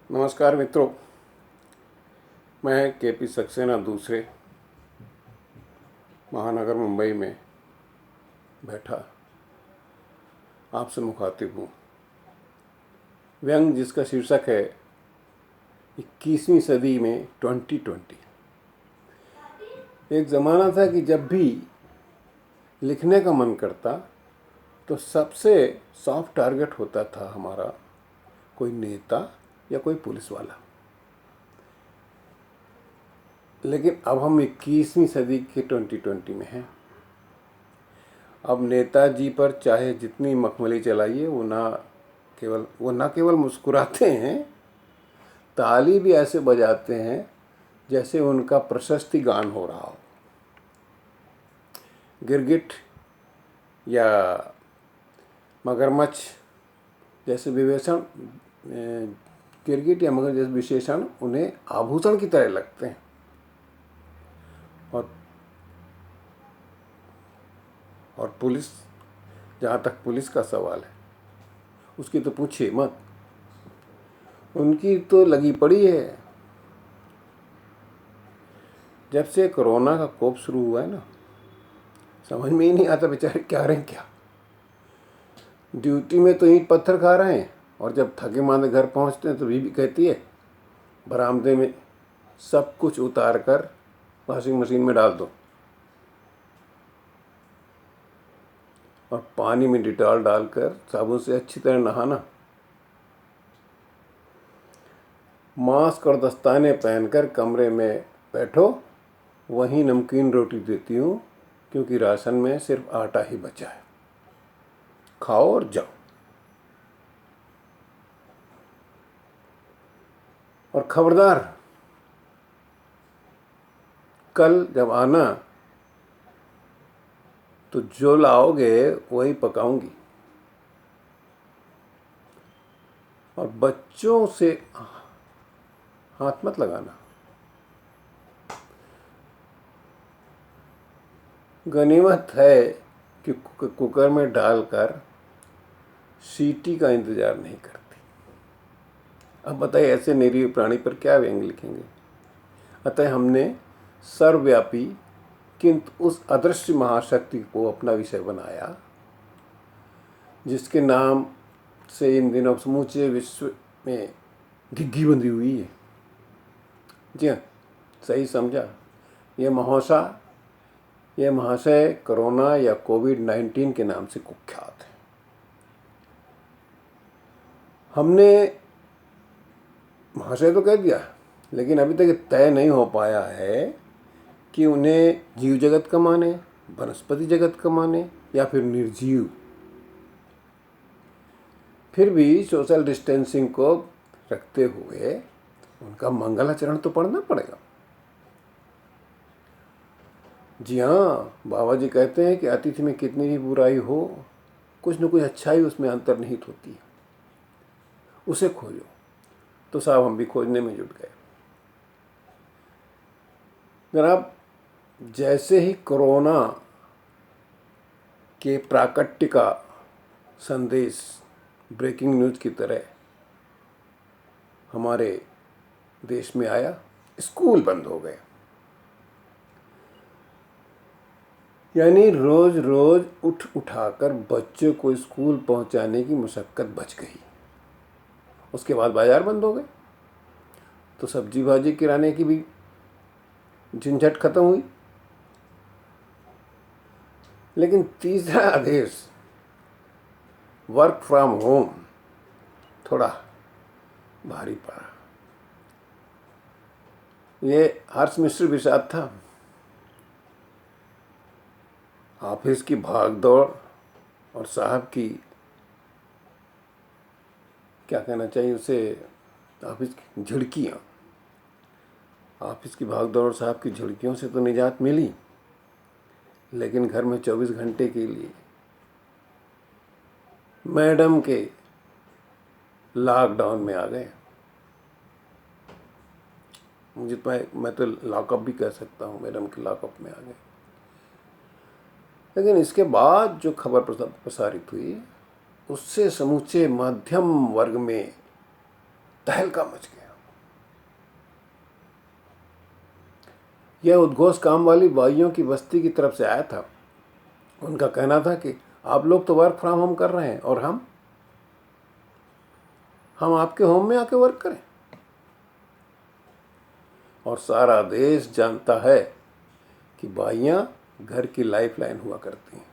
नमस्कार मित्रों, मैं केपी सक्सेना दूसरे महानगर मुंबई में बैठा आपसे मुखातिब हूँ। व्यंग जिसका शीर्षक है 21वीं सदी में 2020। एक ज़माना था कि जब भी लिखने का मन करता तो सबसे सॉफ्ट टारगेट होता था हमारा कोई नेता या कोई पुलिस वाला। लेकिन अब हम 21वीं सदी के 2020 में हैं। अब नेताजी पर चाहे जितनी मखमली चलाइए, वो ना केवल मुस्कुराते हैं, ताली भी ऐसे बजाते हैं जैसे उनका प्रशस्ति गान हो रहा हो। गिरगिट या मगरमच्छ जैसे विशेषण गिरगिट या मगर जैसे विशेषण उन्हें आभूषण की तरह लगते हैं। और पुलिस, जहाँ तक पुलिस का सवाल है, उसकी तो पूछिए मत। उनकी तो लगी पड़ी है। जब से कोरोना का कोप शुरू हुआ है ना, समझ में ही नहीं आता बेचारे क्या रहे क्या। ड्यूटी में तो ईंट पत्थर खा रहे हैं, और जब थके मांदे घर पहुंचते हैं तो बीवी कहती है बरामदे में सब कुछ उतार कर वॉशिंग मशीन में डाल दो और पानी में डिटॉल डालकर साबुन से अच्छी तरह नहाना। मास्क और दस्ताने पहनकर कमरे में बैठो, वहीं नमकीन रोटी देती हूँ क्योंकि राशन में सिर्फ आटा ही बचा है, खाओ और जाओ। और खबरदार, कल जब आना तो जो लाओगे वही पकाऊंगी। और बच्चों से हाथ मत लगाना। गनीमत है कि कुकर में डालकर सीटी का इंतजार नहीं करती। अब बताइए, ऐसे निरीह प्राणी पर क्या व्यंग लिखेंगे। अतः हमने सर्वव्यापी किंतु उस अदृश्य महाशक्ति को अपना विषय बनाया जिसके नाम से इन दिनों समूचे विश्व में घिघी बंधी हुई है। जी हाँ, सही समझा। यह महाशय कोरोना या कोविड-19 के नाम से कुख्यात है। हमने महाशय तो कह दिया, लेकिन अभी तक तय नहीं हो पाया है कि उन्हें जीव जगत का माने, वनस्पति जगत का माने, या फिर निर्जीव। फिर भी सोशल डिस्टेंसिंग को रखते हुए उनका मंगलाचरण तो पढ़ना पड़ेगा। जी हाँ, बाबा जी कहते हैं कि अतिथि में कितनी भी बुराई हो, कुछ न कुछ अच्छाई उसमें अंतर्निहित होती है, उसे खोजो। तो साहब, हम भी खोजने में जुट गए। जनाब, जैसे ही कोरोना के प्राकट्य का संदेश ब्रेकिंग न्यूज़ की तरह हमारे देश में आया, स्कूल बंद हो गए। यानी रोज रोज उठाकर बच्चों को स्कूल पहुंचाने की मशक्कत बच गई। उसके बाद बाजार बंद हो गए, तो सब्जी भाजी किराने की भी झंझट खत्म हुई। लेकिन तीसरा आदेश, वर्क फ्रॉम होम, थोड़ा भारी पड़ा। ये हर्ष मिश्र विषाद था। ऑफिस की भागदौड़ और साहब की, क्या कहना चाहिए उसे, ऑफिस की झिड़कियाँ। ऑफिस की भागदौड़ और साहब की झिड़कियों से तो निजात मिली, लेकिन घर में 24 घंटे के लिए मैडम के लॉकडाउन में आ गए। मैं तो लॉकअप भी कह सकता हूँ, मैडम के लॉकअप में आ गए। लेकिन इसके बाद जो खबर प्रसारित हुई, उससे समूचे मध्यम वर्ग में तहलका मच गया। यह उद्घोष काम वाली बाइयों की बस्ती की तरफ से आया था। उनका कहना था कि आप लोग तो वर्क फ्रॉम होम कर रहे हैं और हम आपके होम में आके वर्क करें। और सारा देश जानता है कि बाइयां घर की लाइफलाइन हुआ करती हैं।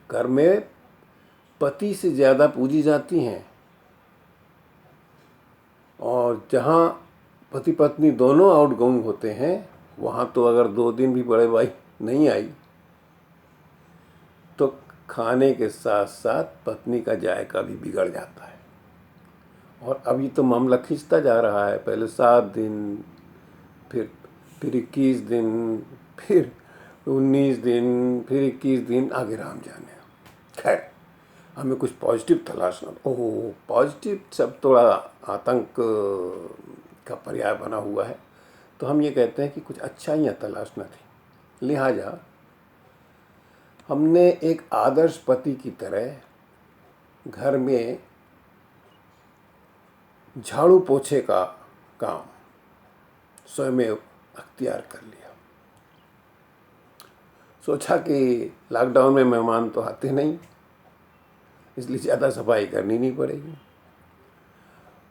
घर में पति से ज़्यादा पूजी जाती हैं, और जहाँ पति पत्नी दोनों आउटगोइंग होते हैं वहाँ तो अगर 2 दिन भी बड़े भाई नहीं आई तो खाने के साथ साथ पत्नी का जायका भी बिगड़ जाता है। और अभी तो मामला खिंचता जा रहा है, पहले 7 दिन, फिर 21 दिन, फिर 19 दिन, फिर 21 दिन, आगे राम जाने। खैर, हमें कुछ पॉजिटिव तलाशना। ओह, पॉजिटिव सब थोड़ा आतंक का पर्याय बना हुआ है, तो हम ये कहते हैं कि कुछ अच्छाइयाँ तलाशना थी। लिहाजा हमने एक आदर्श पति की तरह घर में झाड़ू पोछे का काम स्वयं अख्तियार कर लिया। सोचा कि लॉकडाउन में मेहमान तो आते नहीं, इसलिए ज़्यादा सफाई करनी नहीं पड़ेगी,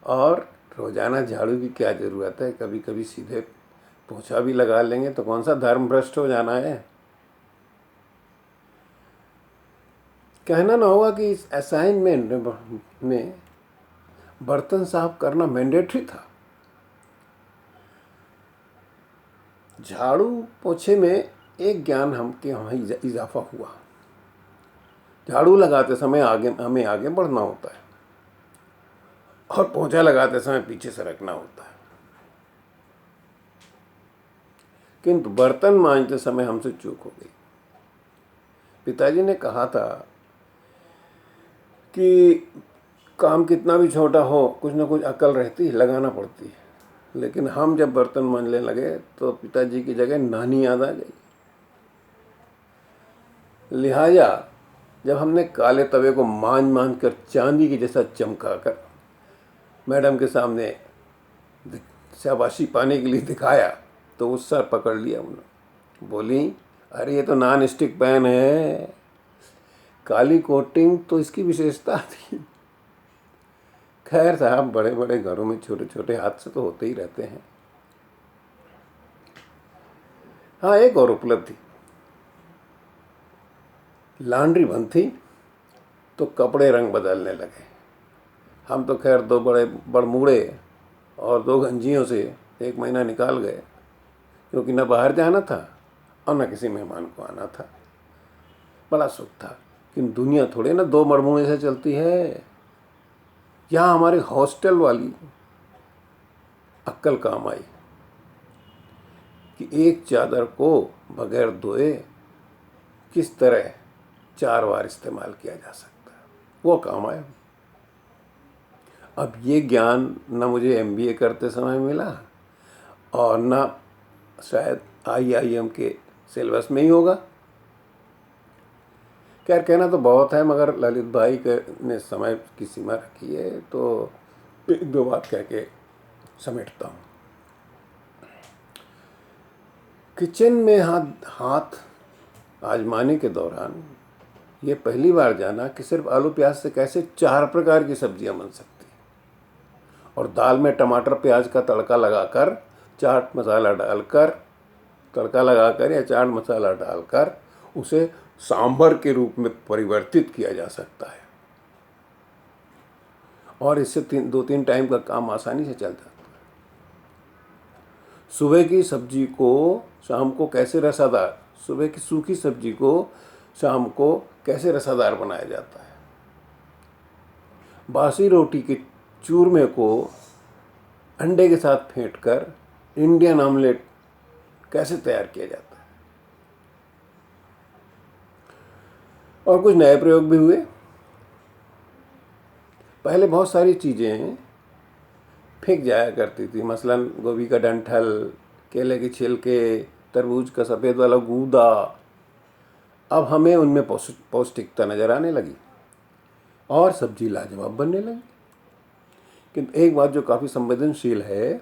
और रोज़ाना झाड़ू की क्या ज़रूरत है, कभी कभी सीधे पोछा भी लगा लेंगे तो कौन सा धर्म भ्रष्ट हो जाना है। कहना ना होगा कि इस असाइनमेंट में बर्तन साफ करना मैंडेटरी था। झाड़ू पोछे में एक ज्ञान हमके वहाँ इजाफा हुआ। झाड़ू लगाते समय हमें आगे बढ़ना होता है और पोछा लगाते समय पीछे सरकना होता है। किंतु बर्तन मांजते समय हमसे चूक हो गई। पिताजी ने कहा था कि काम कितना भी छोटा हो, कुछ ना कुछ अकल रहती है, लगाना पड़ती है। लेकिन हम जब बर्तन मांजने लगे तो पिताजी की जगह नानी याद आ गई। लिहाजा जब हमने काले तवे को मांज कर चांदी की जैसा चमका कर मैडम के सामने शाबाशी पाने के लिए दिखाया तो उस सर पकड़ लिया उन्होंने। बोली, अरे ये तो नॉन स्टिक पैन है, काली कोटिंग तो इसकी विशेषता थी। खैर साहब, बड़े बड़े घरों में छोटे छोटे हादसे तो होते ही रहते हैं। हाँ, एक और उपलब्धि, लॉन्ड्री बंद थी तो कपड़े रंग बदलने लगे। हम तो खैर 2 बड़े बड़मूड़े और 2 गंजियों से 1 महीना निकाल गए, क्योंकि न बाहर जाना था और न किसी मेहमान को आना था। बड़ा सुख था। कि दुनिया थोड़े ना 2 बड़मूड़े से चलती है। यहाँ हमारे हॉस्टल वाली अक्ल काम आई कि एक चादर को बगैर धोए किस तरह 4 बार इस्तेमाल किया जा सकता है, वो काम आया। अब ये ज्ञान न मुझे MBA करते समय मिला और न शायद IIM के सिलेबस में ही होगा। खैर, कहना तो बहुत है, मगर ललित भाई ने समय की सीमा रखी है तो 1-2 बात कह के समेटता हूँ। किचन में हाथ आजमाने के दौरान ये पहली बार जाना कि सिर्फ आलू प्याज से कैसे 4 प्रकार की सब्जियां बन सकती हैं, और दाल में टमाटर प्याज का तड़का लगाकर, चाट मसाला डालकर, तड़का लगाकर या चाट मसाला डालकर उसे सांभर के रूप में परिवर्तित किया जा सकता है, और इससे 2-3 टाइम का काम आसानी से चल जाता है। सुबह की सब्जी को शाम को कैसे रसादार, सुबह की सूखी सब्जी को शाम को कैसे रसादार बनाया जाता है। बासी रोटी के चूरमे को अंडे के साथ फेंटकर इंडियन ऑमलेट कैसे तैयार किया जाता है। और कुछ नए प्रयोग भी हुए। पहले बहुत सारी चीज़ें फेंक जाया करती थी, मसलन गोभी का डंठल, केले के छिलके, तरबूज का सफ़ेद वाला गूदा। अब हमें उनमें पौष्टिकता नज़र आने लगी और सब्जी लाजवाब बनने लगी। किंतु एक बात जो काफ़ी संवेदनशील है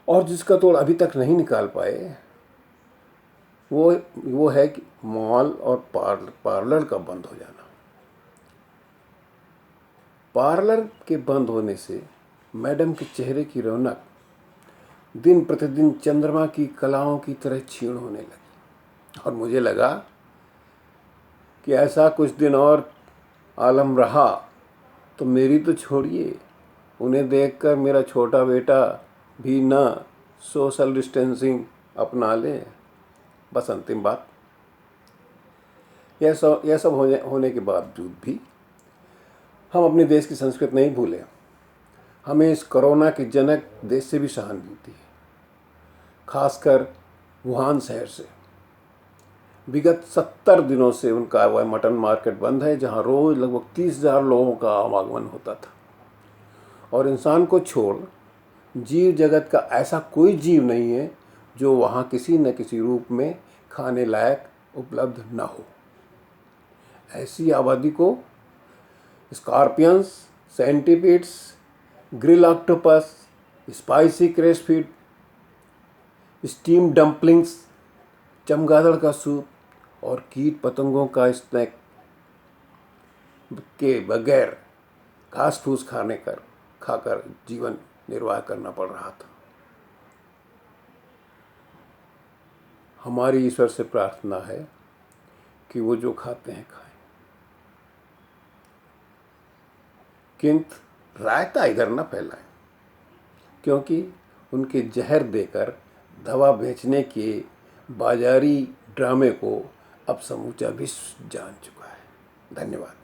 और जिसका तोड़ अभी तक नहीं निकाल पाए, वो है कि मॉल और पार्लर का बंद हो जाना। पार्लर के बंद होने से मैडम के चेहरे की रौनक दिन प्रतिदिन चंद्रमा की कलाओं की तरह क्षीण होने लगी और मुझे लगा कि ऐसा कुछ दिन और आलम रहा तो मेरी तो छोड़िए, उन्हें देखकर मेरा छोटा बेटा भी न सोशल डिस्टेंसिंग अपना ले। बस अंतिम बात, यह सब होने के बावजूद भी हम अपने देश की संस्कृति नहीं भूले। हमें इस कोरोना के जनक देश से भी सहानुभूति है, खासकर वुहान शहर से। विगत 70 दिनों से उनका वह मटन मार्केट बंद है जहां रोज लगभग 30,000 लोगों का आवागमन होता था। और इंसान को छोड़ जीव जगत का ऐसा कोई जीव नहीं है जो वहां किसी न किसी रूप में खाने लायक उपलब्ध न हो। ऐसी आबादी को scorpions, centipedes, grill octopus, spicy क्रेस्टफीड, स्टीम डम्पलिंग्स, चमगादड़ का सूप और कीट पतंगों का स्नैक के बगैर घास फूस खाकर जीवन निर्वाह करना पड़ रहा था। हमारी ईश्वर से प्रार्थना है कि वो जो खाते हैं खाएं, किंतु रायता इधर न फैलाएं, क्योंकि उनके जहर देकर दवा बेचने के बाजारी ड्रामे को अब समूचा विश्व जान चुका है। धन्यवाद।